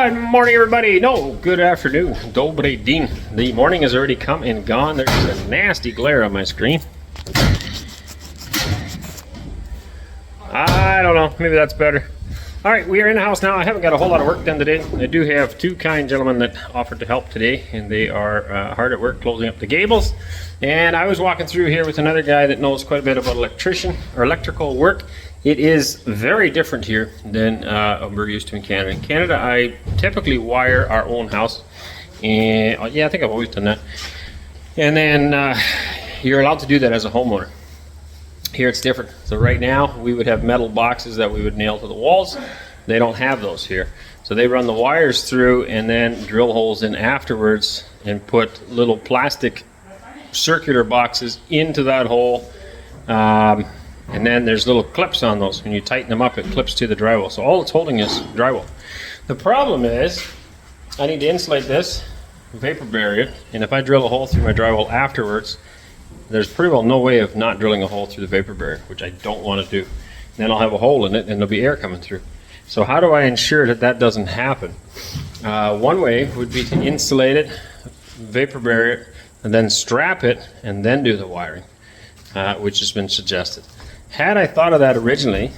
Good morning, everybody. No, good afternoon. Dobre din. The morning has already come and gone. There's a nasty glare on my screen. I don't know. Maybe that's better. All right, we are in the house now. I haven't got a whole lot of work done today. I do have two kind gentlemen that offered to help today, and they are hard at work closing up the gables. And I was walking through here with another guy that knows quite a bit about electrical work. It is very different here than we're used to in Canada. In Canada, I typically wire our own house. And yeah, I think I've always done that. And then you're allowed to do that as a homeowner. Here it's different. So right now we would have metal boxes that we would nail to the walls. They don't have those here. So they run the wires through and then drill holes in afterwards and put little plastic circular boxes into that hole. And then there's little clips on those. When you tighten them up, it clips to the drywall. So all it's holding is drywall. The problem is I need to insulate this, vapor barrier, and if I drill a hole through my drywall afterwards, there's pretty well no way of not drilling a hole through the vapor barrier, which I don't want to do. Then I'll have a hole in it and there'll be air coming through. So how do I ensure that that doesn't happen? One way would be to insulate it, vapor barrier, and then strap it and then do the wiring, which has been suggested. Had I thought of that originally,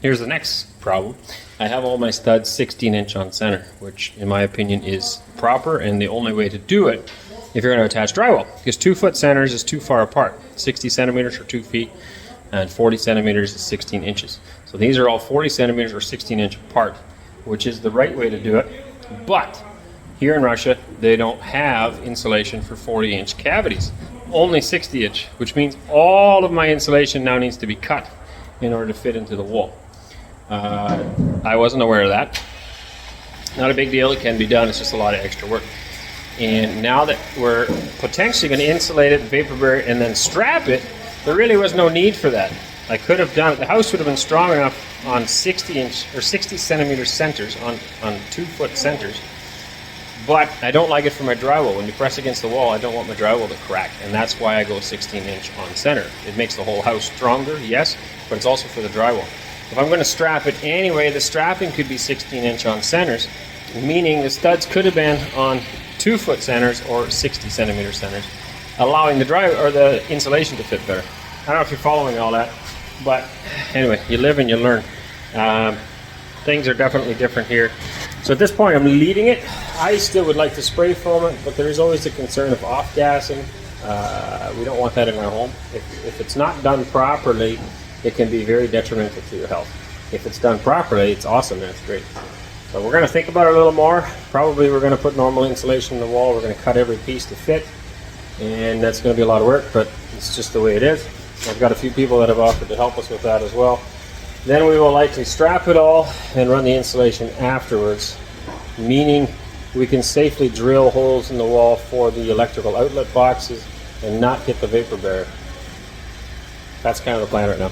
here's the next problem. I have all my studs 16-inch on center, which in my opinion is proper and the only way to do it if you're going to attach drywall, because 2-foot centers is too far apart. 60 centimeters or 2 feet, and 40 centimeters is 16 inches. So these are all 40 centimeters or 16 inch apart, which is the right way to do it. But here in Russia, they don't have insulation for 40-inch cavities, only 60-inch, which means all of my insulation now needs to be cut in order to fit into the wall. I wasn't aware of that. Not a big deal, it can be done, it's just a lot of extra work. And now that we're potentially going to insulate it, vapor barrier, and then strap it, there really was no need for that. I could have done it. The house would have been strong enough on 60-inch or 60 centimeter centers, on 2-foot centers. But I don't like it for my drywall. When you press against the wall, I don't want my drywall to crack, and that's why I go 16-inch on center. It makes the whole house stronger, yes, but it's also for the drywall. If I'm going to strap it anyway, the strapping could be 16-inch on centers, meaning the studs could have been on 2-foot centers or 60 centimeter centers, allowing the insulation to fit better. I don't know if you're following all that, but anyway, you live and you learn. Things are definitely different here. So at this point, I'm leaving it. I still would like to spray foam it, but there is always the concern of off-gassing. We don't want that in our home. If it's not done properly, it can be very detrimental to your health. If it's done properly, it's awesome, that's great. So we're going to think about it a little more. Probably we're going to put normal insulation in the wall. We're going to cut every piece to fit, and that's going to be a lot of work, but it's just the way it is. I've got a few people that have offered to help us with that as well. Then we will likely strap it all and run the insulation afterwards, meaning we can safely drill holes in the wall for the electrical outlet boxes and not hit the vapor barrier. That's kind of the plan right now.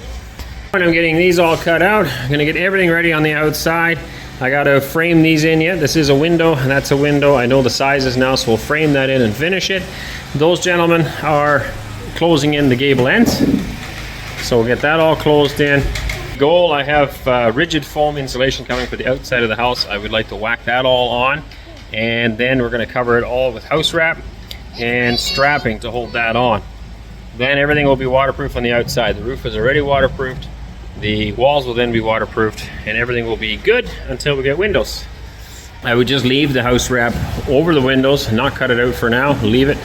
I'm getting these all cut out. I'm going to get everything ready on the outside. I got to frame these in yet. This is a window, and that's a window. I know the sizes now, so we'll frame that in and finish it. Those gentlemen are closing in the gable ends, so we'll get that all closed in. Goal, I have rigid foam insulation coming for the outside of the house. I would like to whack that all on, and then we're going to cover it all with house wrap and strapping to hold that on. Then everything will be waterproof on the outside. The roof is already waterproofed. The walls will then be waterproofed, and everything will be good until we get windows. I would just leave the house wrap over the windows, not cut it out for now, leave it,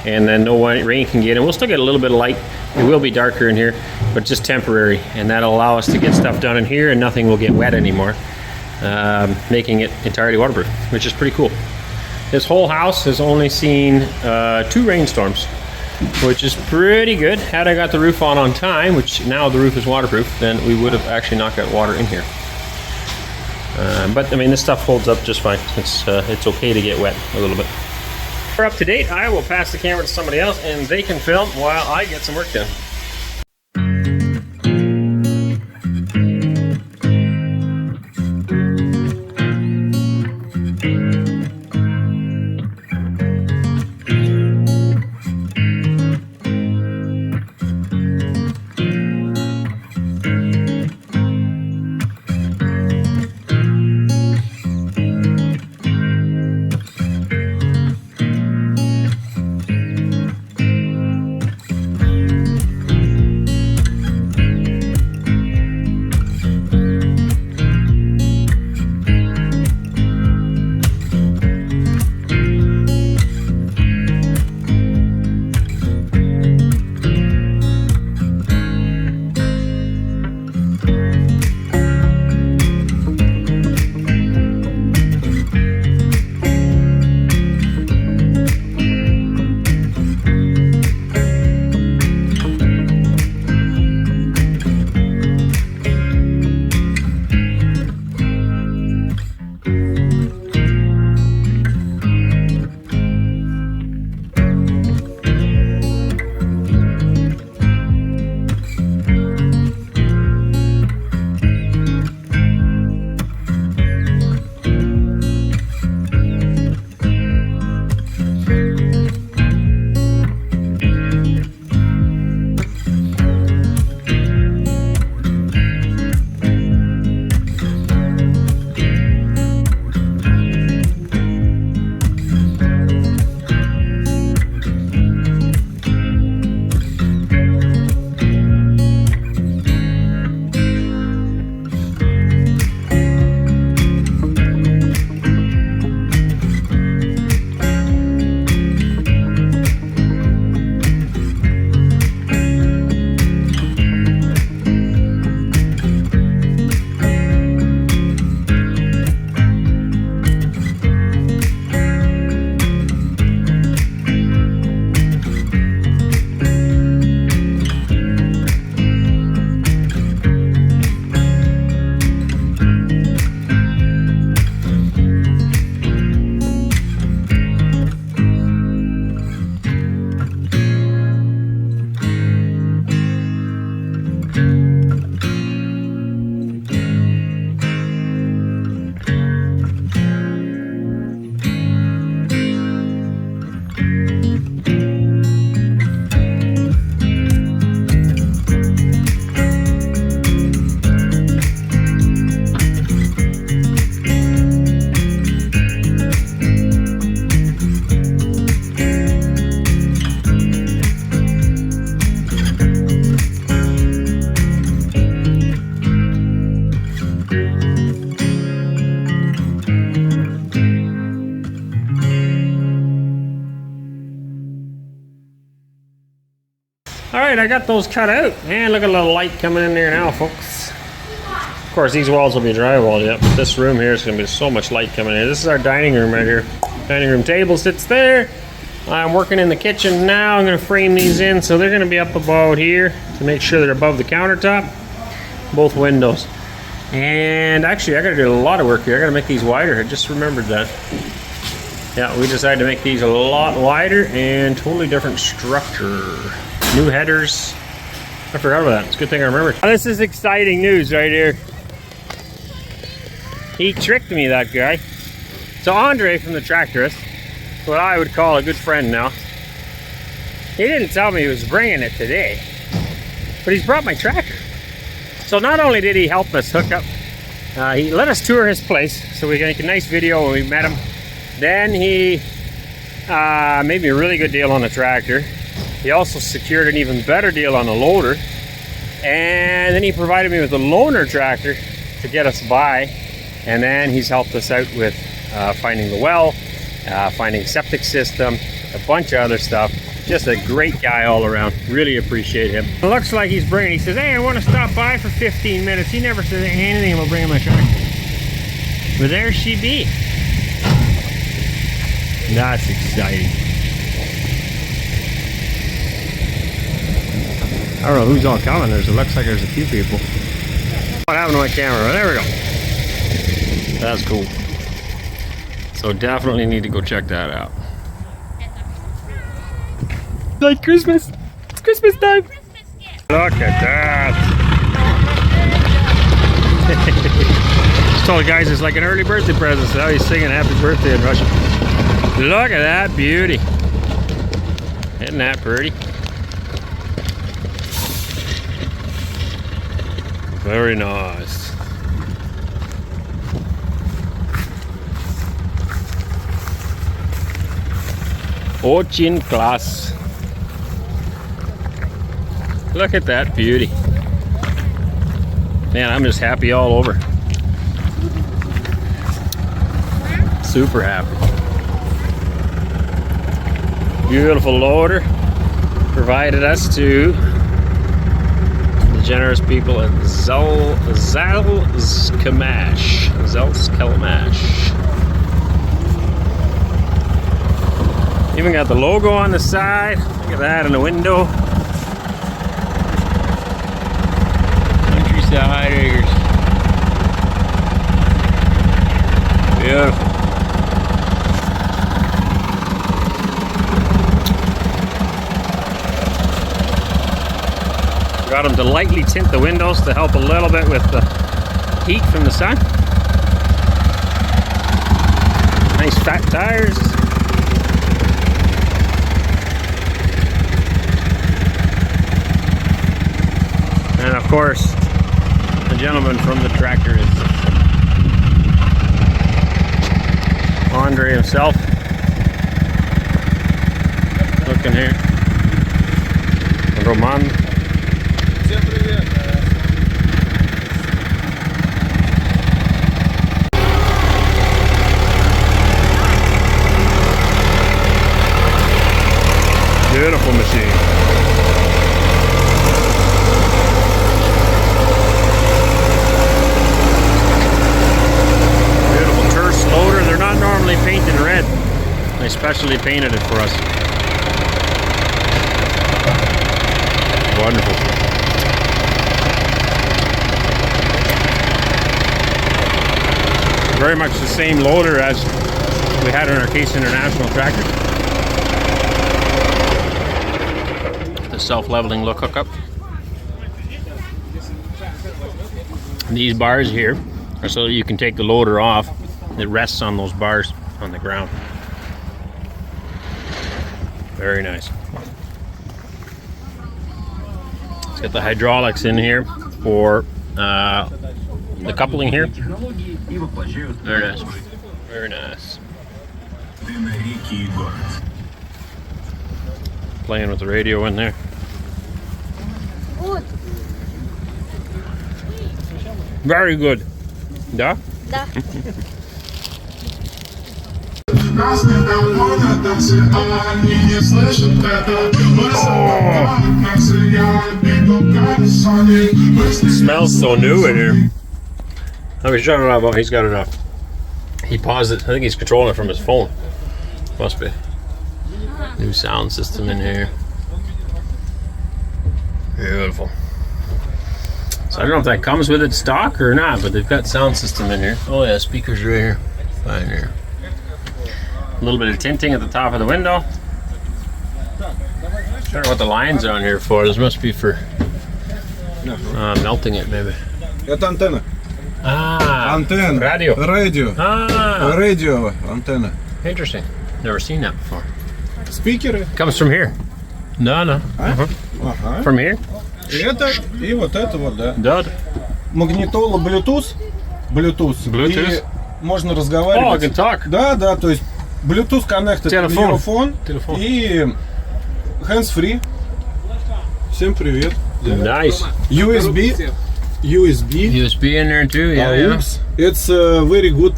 and then no rain can get in. We'll still get a little bit of light. It will be darker in here, but just temporary, and that'll allow us to get stuff done in here and nothing will get wet anymore, making it entirely waterproof, which is pretty cool. This whole house has only seen 2 rainstorms, which is pretty good. Had I got the roof on time, which now the roof is waterproof, then we would have actually not got water in here. But I mean, this stuff holds up just fine. It's okay to get wet a little bit. We're up to date. I will pass the camera to somebody else and they can film while I get some work done. right, I got those cut out. And look at a little light coming in there now, folks. Of course, these walls will be drywalled yet, but this room here is going to be so much light coming in. This is our dining room right here. Dining room table sits there. I'm working in the kitchen now. I'm going to frame these in, so they're going to be up about here to make sure they're above the countertop. Both windows. And actually, I got to do a lot of work here. I got to make these wider. I just remembered that. Yeah, we decided to make these a lot wider and totally different structure. New headers. I forgot about that. It's a good thing I remembered. This is exciting news right here. He tricked me, that guy. So Andre from the Tractorist, what I would call a good friend now, he didn't tell me he was bringing it today, but he's brought my tractor. So not only did he help us hook up, he let us tour his place, so we got a nice video when we met him. Then he made me a really good deal on the tractor. He also secured an even better deal on the loader. And then he provided me with a loaner tractor to get us by. And then he's helped us out with finding the well, finding septic system, a bunch of other stuff. Just a great guy all around. Really appreciate him. It looks like he's bringing, he says, hey, I want to stop by for 15 minutes. He never said anything about bringing my tractor. But there she be. That's exciting. I don't know who's all coming. It looks like there's a few people. What happened to my camera? There we go. That's cool. So definitely need to go check that out. Like Christmas. It's Christmas time. Look at that. Just told the guys it's like an early birthday present. So now he's singing happy birthday in Russian. Look at that beauty. Isn't that pretty? Very nice. Очень класс. Look at that beauty. Man, I'm just happy all over. Super happy. Beautiful loader provided us to the generous people at Zalskamash. Even got the logo on the side. Look at that in the window. Countryside acres. Beautiful. Got them to lightly tint the windows to help a little bit with the heat from the sun. Nice fat tires. And of course, the gentleman from the Tractorist, Andre himself. Looking here. Roman. Beautiful machine. Beautiful terse loader. They're not normally painted red. They specially painted it for us. Wonderful. Very much the same loader as we had on our Case International tractor. Self-leveling look hookup. These bars here are so that you can take the loader off. It rests on those bars on the ground. Very nice. It's got the hydraulics in here for the coupling here. Very nice. Very nice. Playing with the radio in there. Very good. Да? Да. Smells so new in here. Oh, he's shut it off. Oh, he's got it off. He paused it. I think he's controlling it from his phone. Must be. New sound system in here. Beautiful. So I don't know if that comes with it stock or not, but they've got sound system in here. Oh yeah, speakers right here. Fine here. A little bit of tinting at the top of the window. I don't know what the lines are on here for. This must be for melting it, maybe. Это антенна. Ah, Антенна. radio. Radio. Ah, Radio. Антенна. interesting. Never seen that before. Спикеры. Comes from here. No, no. Ага. From here? Это и вот это вот, да. Да. Магнитола Bluetooth. Bluetooth. Bluetooth. И можно Oh, I разговаривать. can talk. Да, да, то есть Bluetooth connected Телефон. телефон и hands-free. Всем привет. Nice. USB. USB in there too, yeah, yeah. AUX. It's very good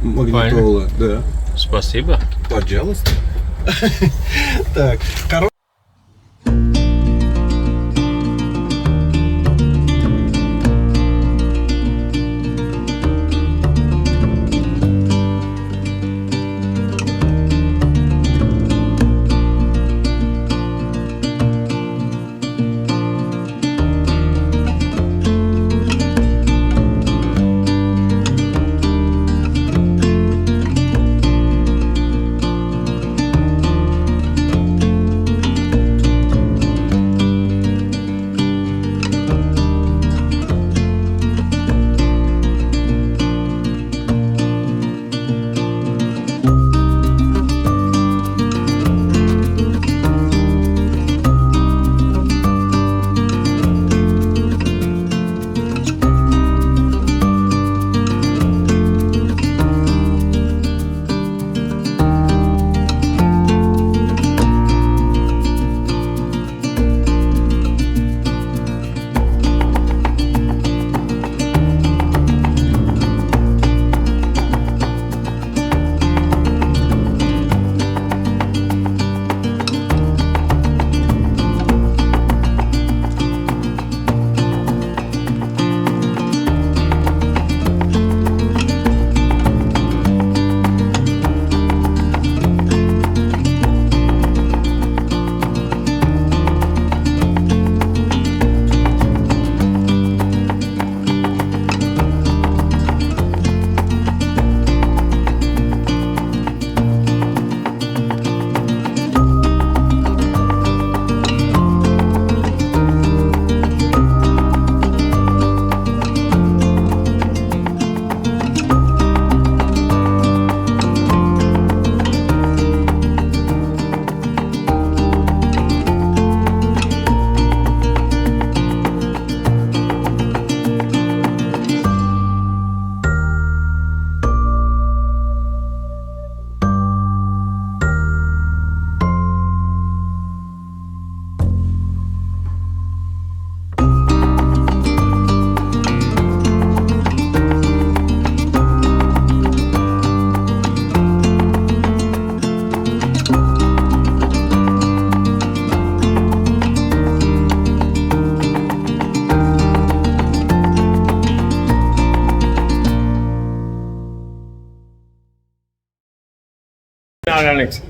магнитола, да. Спасибо. Пожалуйста. Так,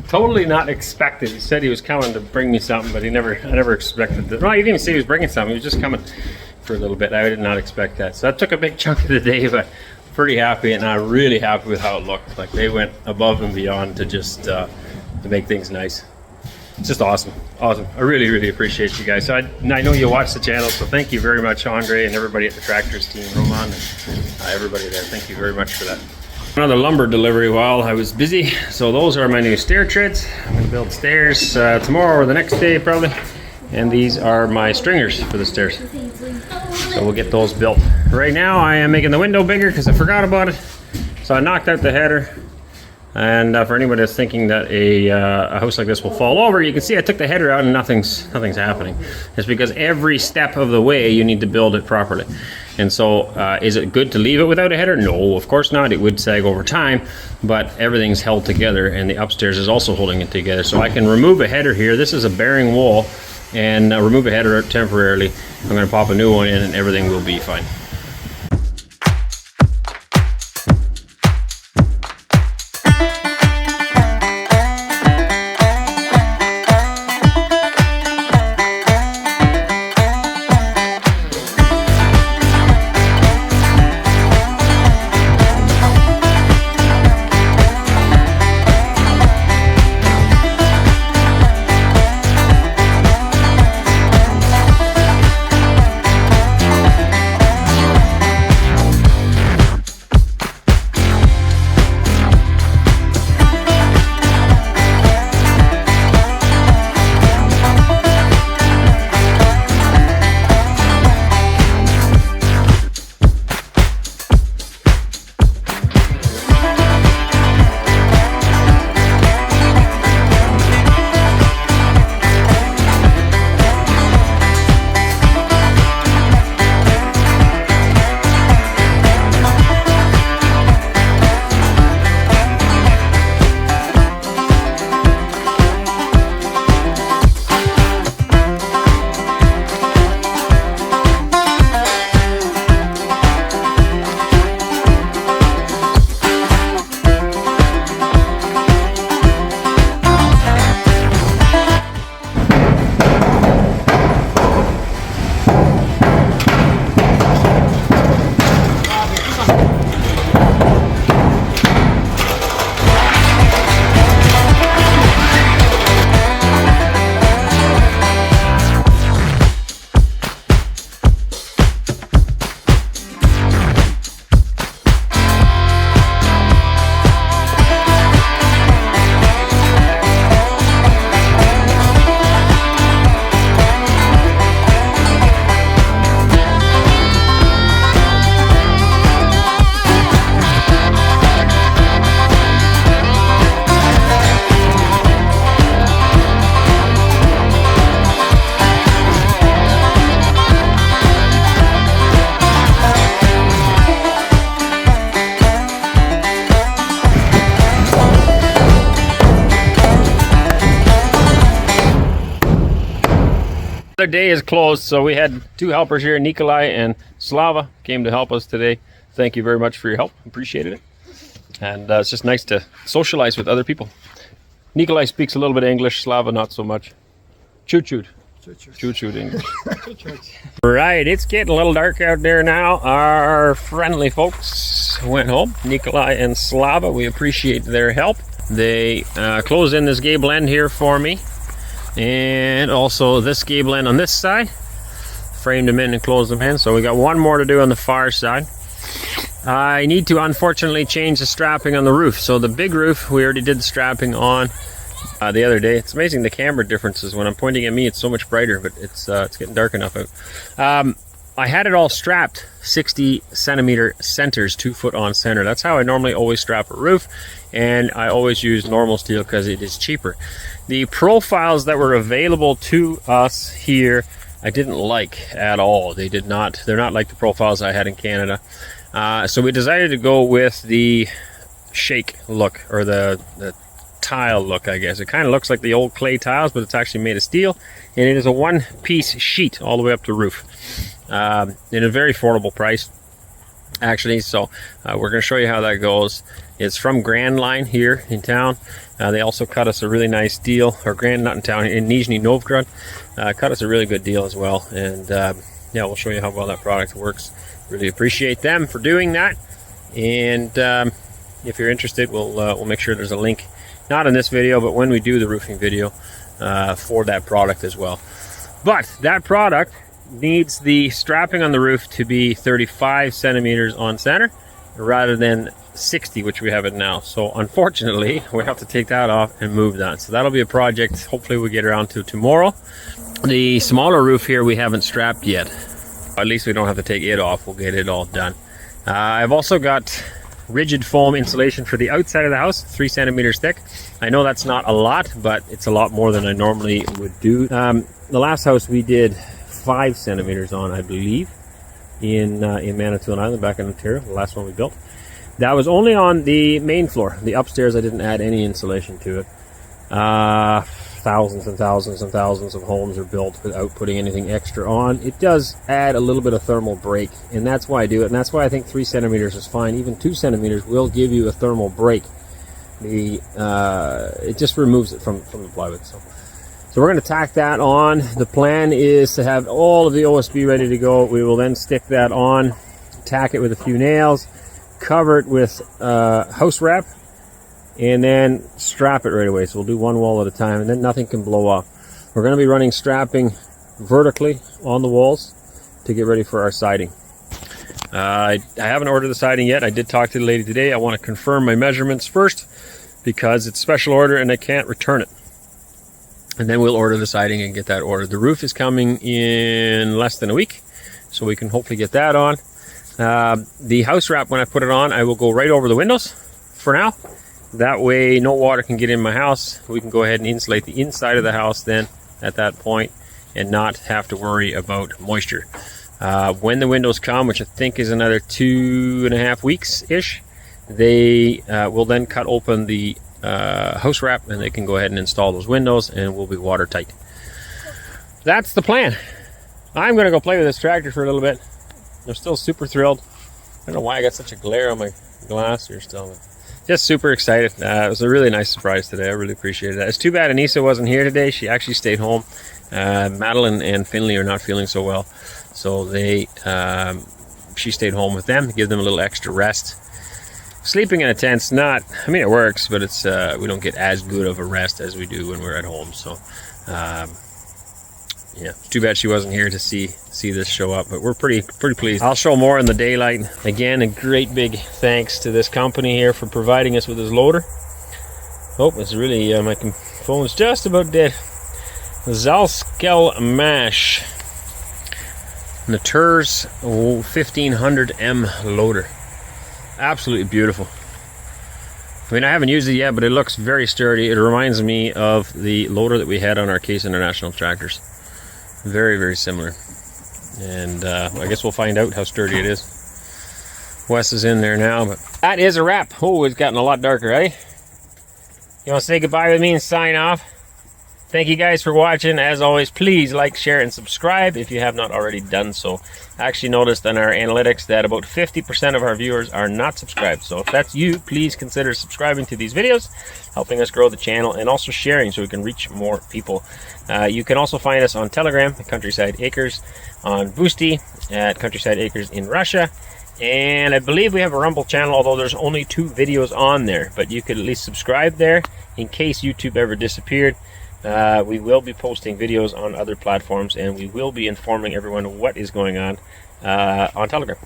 totally not expected. He said he was coming to bring me something, but I never expected that. No, he didn't even say he was bringing something. He was just coming for a little bit. I did not expect that. So that took a big chunk of the day, but pretty happy, and I'm really happy with how it looked. Like they went above and beyond to just to make things nice. It's just awesome. Awesome. I really, really appreciate you guys. So I know you watch the channel, so thank you very much, Andre, and everybody at the Tractors team, Roman, and everybody there. Thank you very much for that. Another lumber delivery while I was busy. So those are my new stair treads. I'm going to build stairs tomorrow or the next day probably. And these are my stringers for the stairs. So we'll get those built. Right now I am making the window bigger because I forgot about it. So I knocked out the header. And for anybody that's thinking that a house like this will fall over, you can see I took the header out and nothing's happening. It's because every step of the way you need to build it properly. And so is it good to leave it without a header? No, of course not. It would sag over time, but everything's held together, and the upstairs is also holding it together. So I can remove a header here. This is a bearing wall, and remove a header temporarily. I'm going to pop a new one in and everything will be fine. Another day is closed, so we had two helpers here, Nikolai and Slava, came to help us today. Thank you very much for your help. Appreciated it. And it's just nice to socialize with other people. Nikolai speaks a little bit of English, Slava not so much. Choo-chooed. Choo-chooed English. Right, it's getting a little dark out there now. Our friendly folks went home, Nikolai and Slava. We appreciate their help. They closed in this gable end here for me. And also this gable end on this side. Framed them in and closed them in. So we got one more to do on the far side. I need to unfortunately change the strapping on the roof. So the big roof, we already did the strapping on the other day. It's amazing the camera differences. When I'm pointing at me, it's so much brighter, but it's getting dark enough out. I had it all strapped 60 centimeter centers, 2 foot on center. That's how I normally always strap a roof, and I always use normal steel because it is cheaper. The profiles that were available to us here, I didn't like at all. They're not like the profiles I had in Canada. So we decided to go with the shake look, or the tile look, I guess. It kind of looks like the old clay tiles, but it's actually made of steel, and it is a one-piece sheet all the way up to roof. In a very affordable price, actually. So we're going to show you how that goes. It's from Grand Line here in town. They also cut us a really nice deal, or not in town, in Nizhny Novgorod. Cut us a really good deal as well. And yeah, we'll show you how well that product works. Really appreciate them for doing that. And if you're interested, we'll make sure there's a link, not in this video, but when we do the roofing video, for that product as well. But that product needs the strapping on the roof to be 35 centimeters on center rather than 60, which we have it now. So unfortunately, we have to take that off and move that. So that'll be a project hopefully we'll get around to tomorrow. The smaller roof here we haven't strapped yet. At least we don't have to take it off. We'll get it all done. I've also got rigid foam insulation for the outside of the house, 3 centimeters thick. I know that's not a lot, but it's a lot more than I normally would do. The last house we did 5 centimeters on, I believe. in Manitoulin Island back in Ontario, the last one we built. That was only on the main floor. The upstairs I didn't add any insulation to it. Thousands and thousands and thousands of homes are built without putting anything extra on. It does add a little bit of thermal break, and that's why I do it, and that's why I think 3 centimeters is fine. Even 2 centimeters will give you a thermal break. It just removes it from the plywood. So we're going to tack that on. The plan is to have all of the OSB ready to go. We will then stick that on, tack it with a few nails, cover it with house wrap, and then strap it right away. So we'll do one wall at a time, and then nothing can blow off. We're going to be running strapping vertically on the walls to get ready for our siding. I haven't ordered the siding yet. I did talk to the lady today. I want to confirm my measurements first because it's special order and I can't return it. And then we'll order the siding and get that ordered. The roof is coming in less than a week, so we can hopefully get that on. The house wrap, when I put it on, I will go right over the windows for now. That way no water can get in my house. We can go ahead and insulate the inside of the house then at that point and not have to worry about moisture. When the windows come, which I think is another 2.5 weeks-ish, they will then cut open the house wrap and they can go ahead and install those windows and we'll be watertight. That's the plan. I'm going to go play with this tractor for a little bit. They're still super thrilled. I don't know why I got such a glare on my glass here still. Just super excited. It was a really nice surprise today. I really appreciated that. It's too bad Anneesa wasn't here today. She actually stayed home. Madeline and Finley are not feeling so well, so she stayed home with them to give them a little extra rest. Sleeping in a tent's not, I mean, it works, but it's we don't get as good of a rest as we do when we're at home. So yeah, too bad she wasn't here to see this show up, but we're pretty pleased. I'll show more in the daylight. Again, a great big thanks to this company here for providing us with this loader. Oh, it's really, my phone's just about dead. Zalskel Mash Natur's 1500M loader. Absolutely beautiful. I mean, I haven't used it yet, but it looks very sturdy. It reminds me of the loader that we had on our Case International tractors. Very, very similar. And I guess we'll find out how sturdy it is. Wes is in there now, but that is a wrap. Oh, it's gotten a lot darker, eh? You want to say goodbye with me and sign off? Thank you guys for watching. As always, please like, share, and subscribe if you have not already done so. I actually noticed in our analytics that about 50% of our viewers are not subscribed. So if that's you, please consider subscribing to these videos, helping us grow the channel, and also sharing so we can reach more people. You can also find us on Telegram at Countryside Acres, on Boosty at Countryside Acres in Russia, and I believe we have a Rumble channel, although there's only 2 videos on there, but you could at least subscribe there in case YouTube ever disappeared. We will be posting videos on other platforms, and we will be informing everyone what is going on Telegram.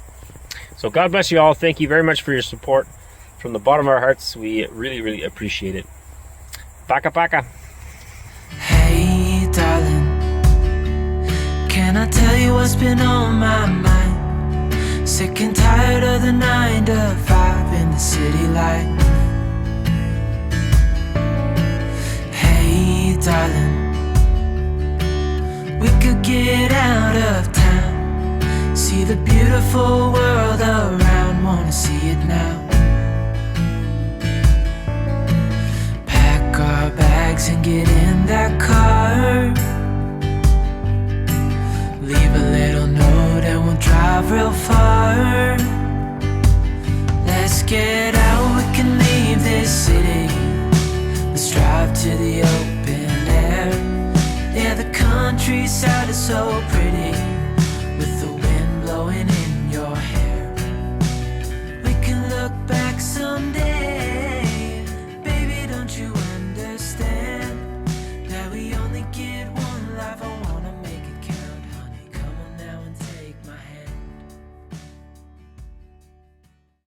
So God bless you all. Thank you very much for your support. From the bottom of our hearts, we really, really appreciate it. Paka paka. Hey darling, can I tell you what's been on my mind? Sick and tired of the 9 to 5 in the city life. Darling, we could get out of town, see the beautiful world around, wanna see it now. Pack our bags and get in that car, leave a little note and we'll drive real far. Let's get out, we can leave this city, let's drive to the open. Yeah, the countryside is so pretty.